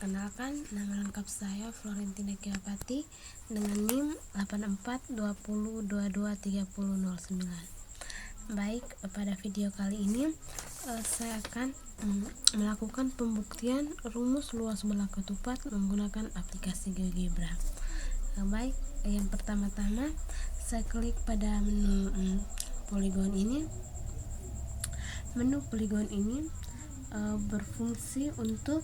Kenalkan, nama lengkap saya Florentina Kiapati dengan NIM 8420223009. Baik, pada video kali ini saya akan melakukan pembuktian rumus luas bola ketupat menggunakan aplikasi GeoGebra. Baik, yang pertama-tama saya klik pada menu poligon ini. Menu poligon ini berfungsi untuk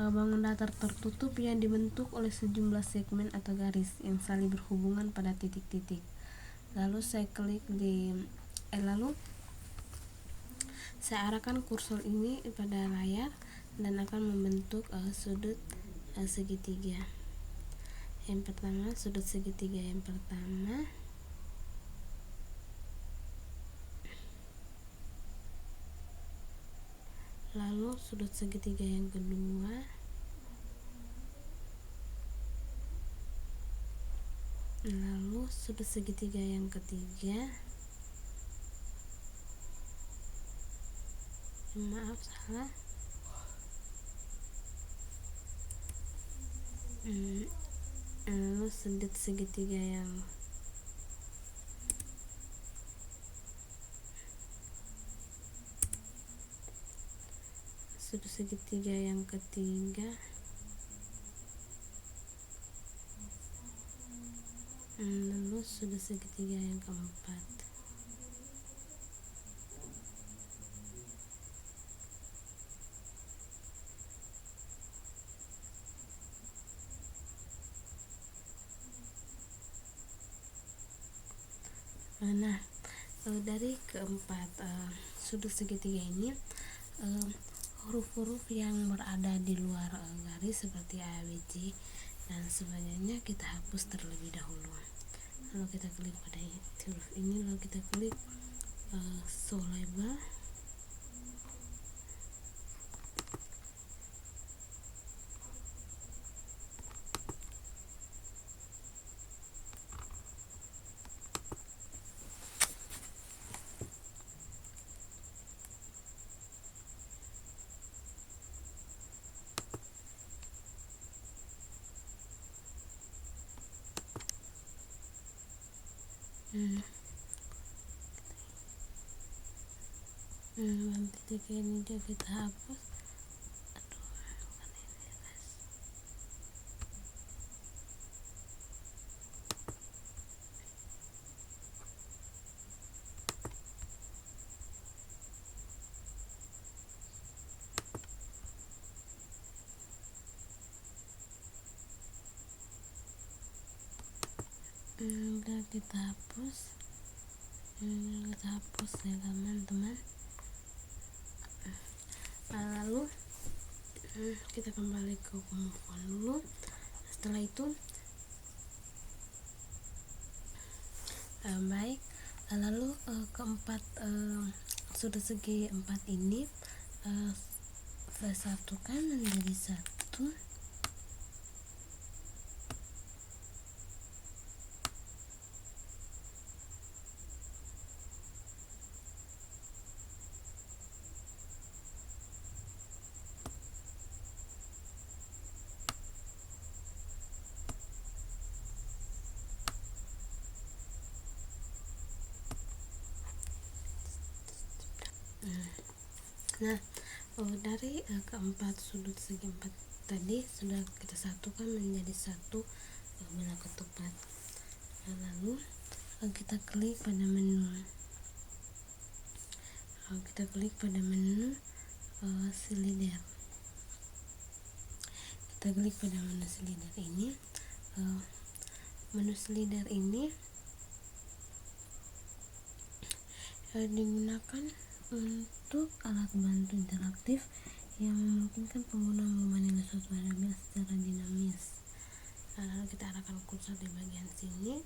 bangun datar tertutup yang dibentuk oleh sejumlah segmen atau garis yang saling berhubungan pada titik-titik. Lalu saya klik lalu saya arahkan kursor ini pada layar dan akan membentuk sudut segitiga. Yang pertama, sudut segitiga yang pertama. Lalu sudut segitiga yang kedua, lalu sudut segitiga yang ketiga. Maaf, salah. Lalu sudut segitiga yang ketiga, lalu sudut segitiga yang keempat. Nah, dari keempat sudut segitiga ini, huruf-huruf yang berada di luar garis seperti A, B, C dan sebagainya kita hapus terlebih dahulu. Lalu kita klik pada huruf ini, lalu kita klik show label. Titik ini dia kita hapus. Udah kita hapus. Ya teman-teman. Lalu kita kembali ke Komophone dulu. Setelah itu baik, lalu keempat sudut segi empat ini saya satukan menjadi satu. Nah, dari keempat sudut segi empat tadi sudah kita satukan menjadi satu bola ketupat. Lalu kita klik pada menu. Silinder. Kita klik pada menu silinder ini. Menu silinder ini digunakan untuk alat bantu interaktif yang memungkinkan pengguna memanggil suatu variabel secara dinamis. Lalu kita arahkan kursor di bagian sini.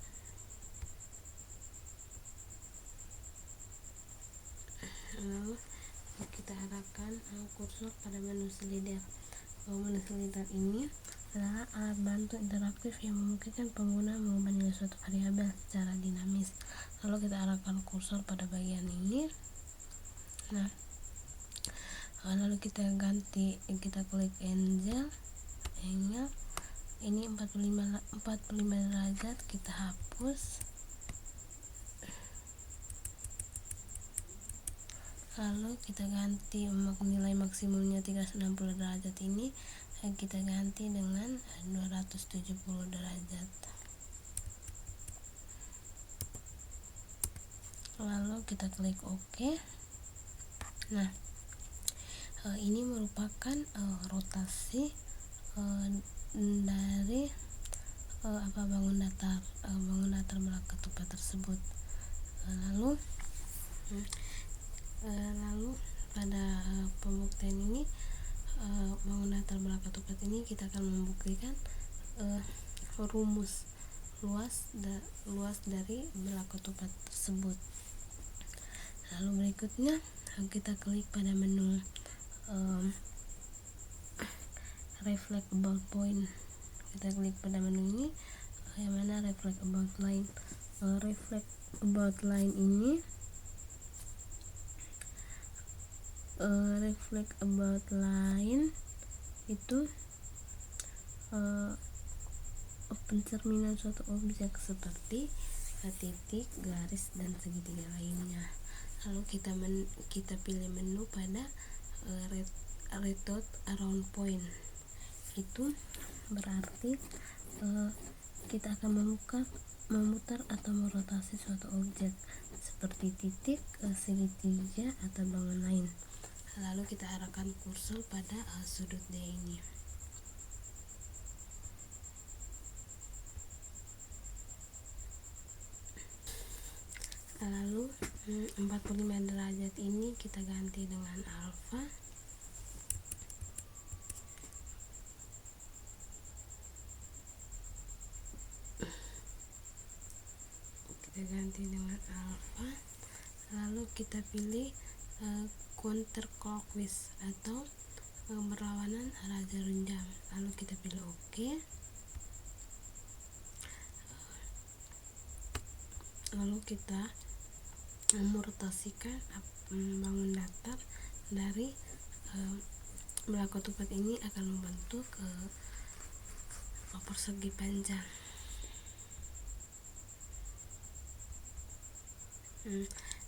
Lalu kita arahkan kursor pada menu silinder. Menu silinder ini adalah alat bantu interaktif yang memungkinkan pengguna memanggil suatu variabel secara dinamis. Lalu kita arahkan kursor pada bagian ini. Nah, Lalu kita ganti, kita klik angle ini 45 derajat, kita hapus. Lalu kita ganti nilai maksimumnya 360 derajat ini kita ganti dengan 270 derajat. Lalu kita klik OK. Nah, ini merupakan rotasi dari bangun datar belak ketupat tersebut. Lalu pada pembuktian ini bangun datar belak ketupat ini kita akan membuktikan rumus luas dari belak ketupat tersebut. Lalu berikutnya kita klik pada menu reflect about point. Kita klik pada menu ini yang mana reflect about line. Reflect about line ini itu pencerminan suatu objek seperti titik, garis, dan segitiga lainnya. Lalu kita pilih menu pada rotate around point. Itu berarti kita akan memutar atau merotasi suatu objek seperti titik, segitiga, atau bangun lain. Lalu kita arahkan kursor pada sudut D ini. Lalu 45 derajat ini kita ganti dengan alfa. Lalu kita pilih counterclockwise atau berlawanan raja runjang. Lalu kita pilih OK. Lalu kita merotasikan bangun datar dari belak ketupat ini akan membentuk persegi panjang.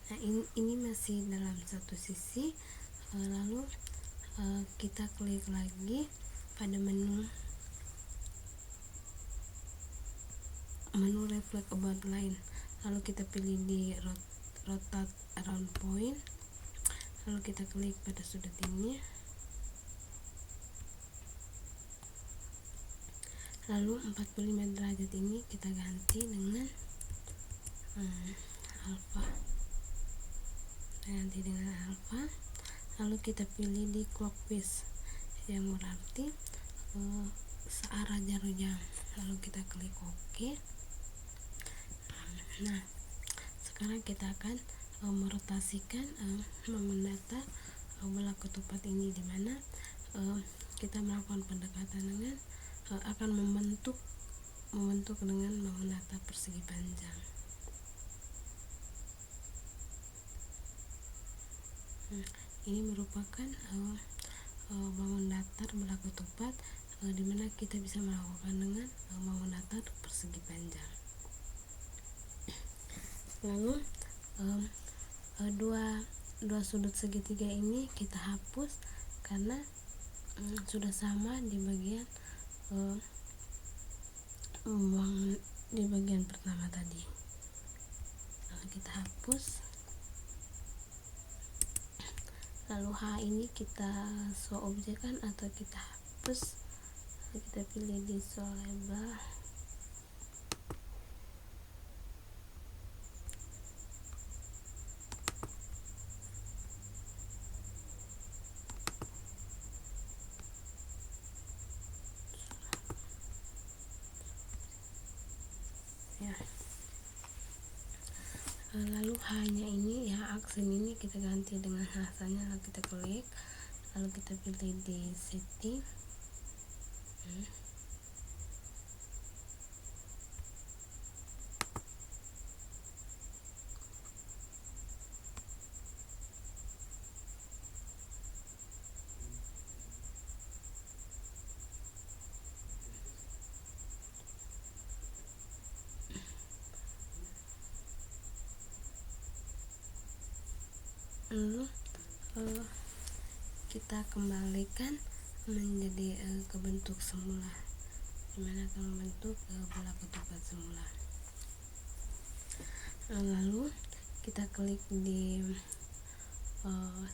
Nah, ini masih dalam satu sisi. Lalu kita klik lagi pada menu reflect about line. Lalu kita pilih di rotate around point. Lalu kita klik pada sudut ini. Lalu 45 derajat ini kita ganti dengan alfa. Lalu kita pilih di clockwise yang berarti searah jarum jam. Lalu kita klik OK. Nah, sekarang kita akan merotasikan bangun datar belak ketupat ini, dimana kita melakukan pendekatan dengan akan membentuk dengan bangun datar persegi panjang. Ini merupakan bangun datar belak ketupat dimana kita bisa melakukan dengan bangun datar persegi panjang. Lalu dua sudut segitiga ini kita hapus karena sudah sama di bagian pertama tadi. Lalu kita hapus. Lalu H ini kita show objekkan atau kita hapus. Lalu kita pilih di show label. Ya. Lalu hanya ini ya, aksen ini kita ganti dengan rasanya. Lalu kita klik, lalu kita pilih di setting. lalu kita kembalikan menjadi ke bentuk semula, dimana akan membentuk bola ketupat semula. Lalu kita klik di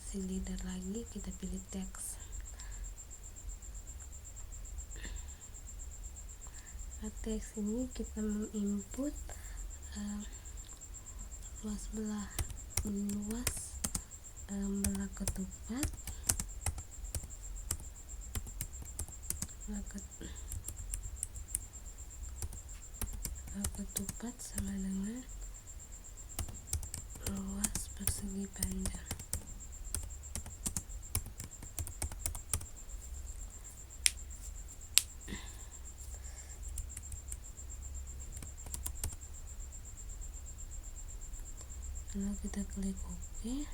si leader lagi, kita pilih teks. Teks ini kita menginput luas belah ketupat, ketupat sama dengan luas persegi panjang. Lalu kita klik OK.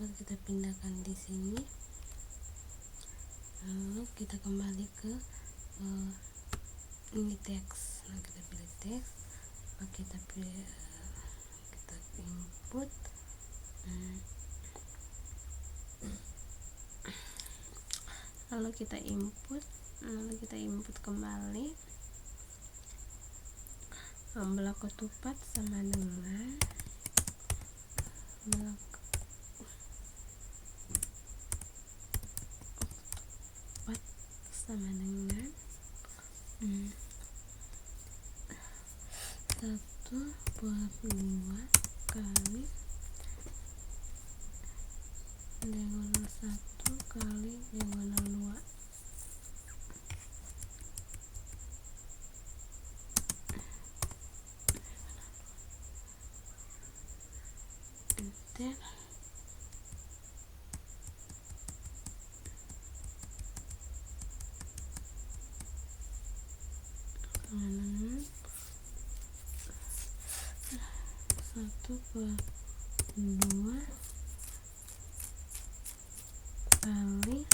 Ketupat kita pindahkan di sini. Lalu kita kembali ke ini teks. Nah, kita pilih teks. Kita input. Lalu kita input kembali bola ketupat sama dengan satu per 2 kali diagonal 1 kali diagonal 2. Enter. Satu per 2 kali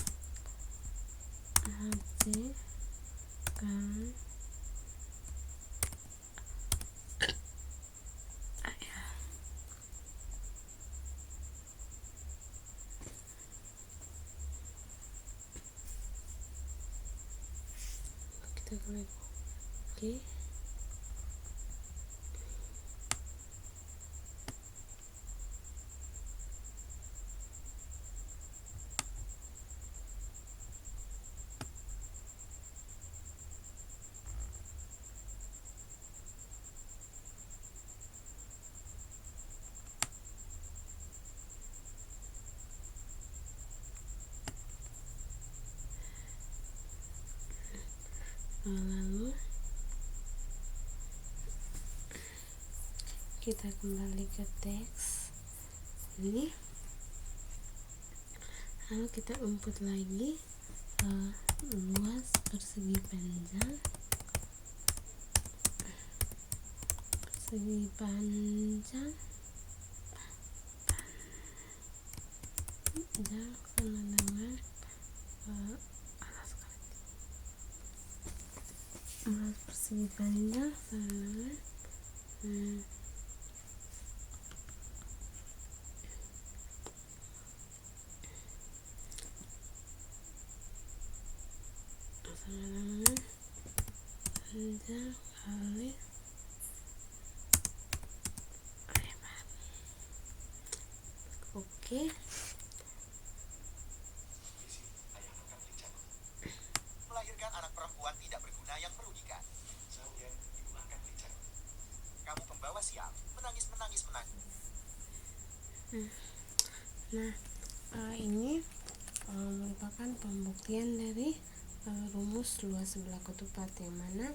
HC kali kita klik OK. Lalu kita kembali ke teks ini, lalu kita input lagi luas persegi panjang sama dengan luas persegi panjang sama dengan panjang kali lebar. Oke. Melahirkan anak perempuan tidak berguna yang merugikan. Kamu pembawa sial, menangis. Ini merupakan pembuktian dari rumus luas sebelah ketupat, yang mana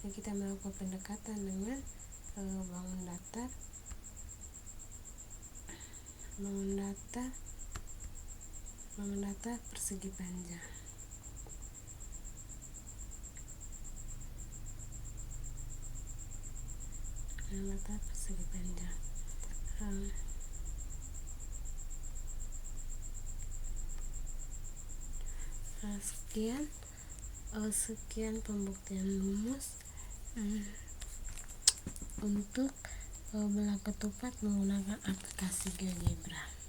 kita melakukan pendekatan dengan bangun datar persegi panjang. Sekian pembuktian rumus untuk bola ketupat menggunakan aplikasi GeoGebra.